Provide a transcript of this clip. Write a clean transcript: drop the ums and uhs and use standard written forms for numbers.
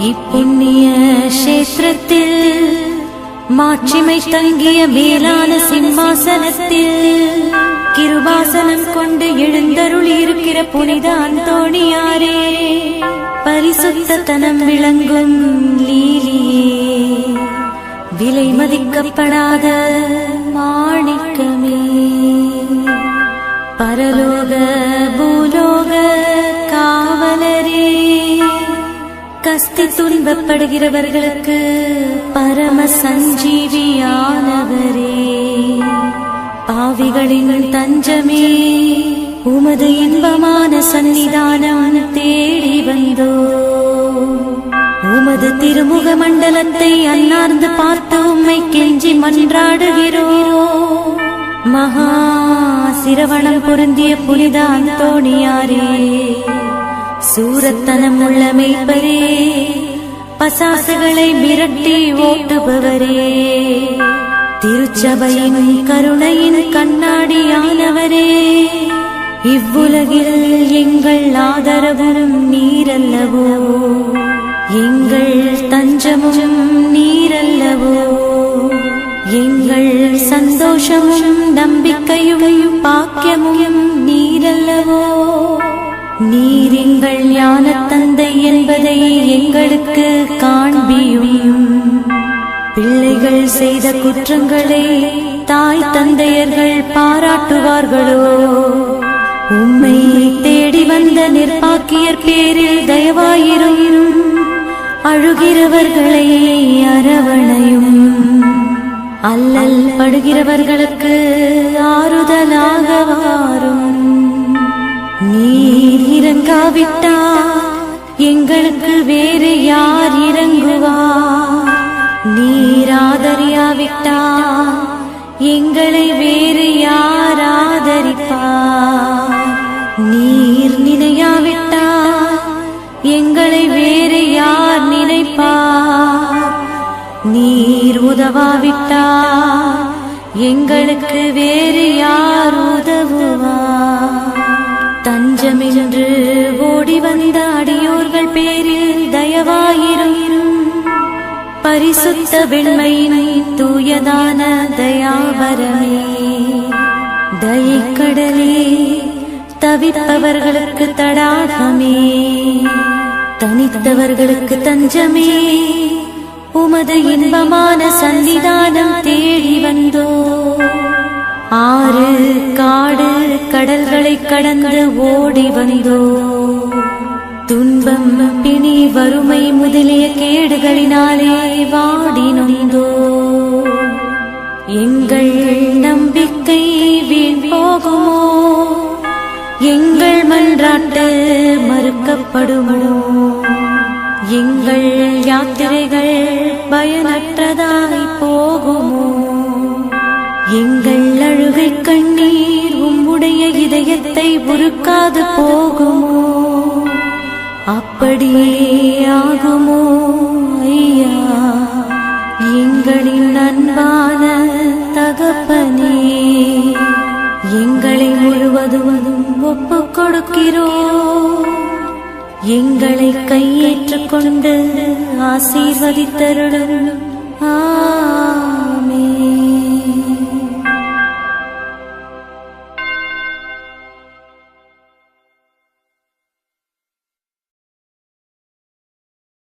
இப்புண்ணிய கஷேத்திரத்தில் மாட்சிமை தங்கிய மேலான சிம்மாசனத்தில் கிருபாசனம் கொண்டு எழுந்தருளி இருக்கிற புனித அந்தோணியாரே, பரிசுத்தத்தனம் விளங்கும் லீலியே, விலை மதிக்கப்படாத மாணிக்கமே, பரலோக பூலோக காவலரே, கஸ்தி துன்பப்படுகிறவர்களுக்கு பரம சஞ்சீவியானவரே, பாவிகளின் தஞ்சமே, உமது இன்பமான சன்னிதானம் தேடி வந்தோ. உமது திருமுக மண்டலத்தை அன்னார்ந்து பார்த்து உம்மை கெஞ்சி மன்றாடுகிறோ. மகா சிரவணம் பொருந்திய புனித அந்தோணியாரே, சூரத்தனம் உள்ள மெய்ப்பரே, பசாசுகளை மிரட்டி ஓட்டுபவரே, திருச்சபையின் கருணையின் கண்ணாடியானவரே, இவ்வுலகில் எங்கள் ஆதரவும் நீரல்லவோ, எங்கள் தஞ்சமும் நீரல்லவோ, எங்கள் சந்தோஷமும் நம்பிக்கையும் பாக்கியமும் நீரல்லவோ. நீர் எங்கள் ஞான தந்தை என்பதை எங்களுக்கு காண்பியும். பிள்ளைகள் செய்த குற்றங்களை தாய் தந்தையர்கள் பாராட்டுவார்களோ? உம்மை தேடி வந்த நிர்பாக்கியர் பேரில் தயவாயிரும். அழுகிறவர்களை அரவணையும். அல்லல் படுகிறவர்களுக்கு ஆறுதலாக வாரும். நீர் இறங்காவிட்டால் எங்களுக்கு வேறு யார் இறங்குவார்? நீர் ஆதரியாவிட்டால் எங்களை வேறு யார் ஆதரிப்பார்? நீர் நினையாவிட்டால் எங்களை வேறு யார் நினைப்பார்? நீர் உதவாவிட்டால் எங்களுக்கு வேறு யார் உதவுவார்? தஞ்சமென்று ஓடி வந்த அடியோர்கள் பேரில் தயவாயிரும். பரிசுத்த வெண்மையின் தூயதான தயாவரமே, தயைக்கடலே, தவிப்பவர்களுக்கு தடாகமே, தனித்தவர்களுக்கு தஞ்சமே, உமது இன்பமான சன்னிதானம் தேடி வந்தோ. ஆறு காடு கடல்களை கடந்து ஓடி வந்தோ. துன்பம் பிணி வறுமை முதலிய கேடுகளினாலே வாடி நொந்தோ. எங்கள் நம்பிக்கை வீண் போகுமோ? எங்கள் மன்றாட்டு மறுக்கப்படுமோ? எங்கள் யாத்திரைகள் பயனற்றதாய் போகுமோ? எங்கள் அழுகை கண்ணீர் உம்முடைய இதயத்தை உருக்காது போகுமோ? அப்படியே ஆகுமோ ஐயா, எங்களின் அன்பான தகப்பனே? எங்களை முழுவதும் ஒப்புக் கொடுக்கிறோம். எங்களை கையேற்றுக் கொண்டு ஆசீர்வதித்தருளும்.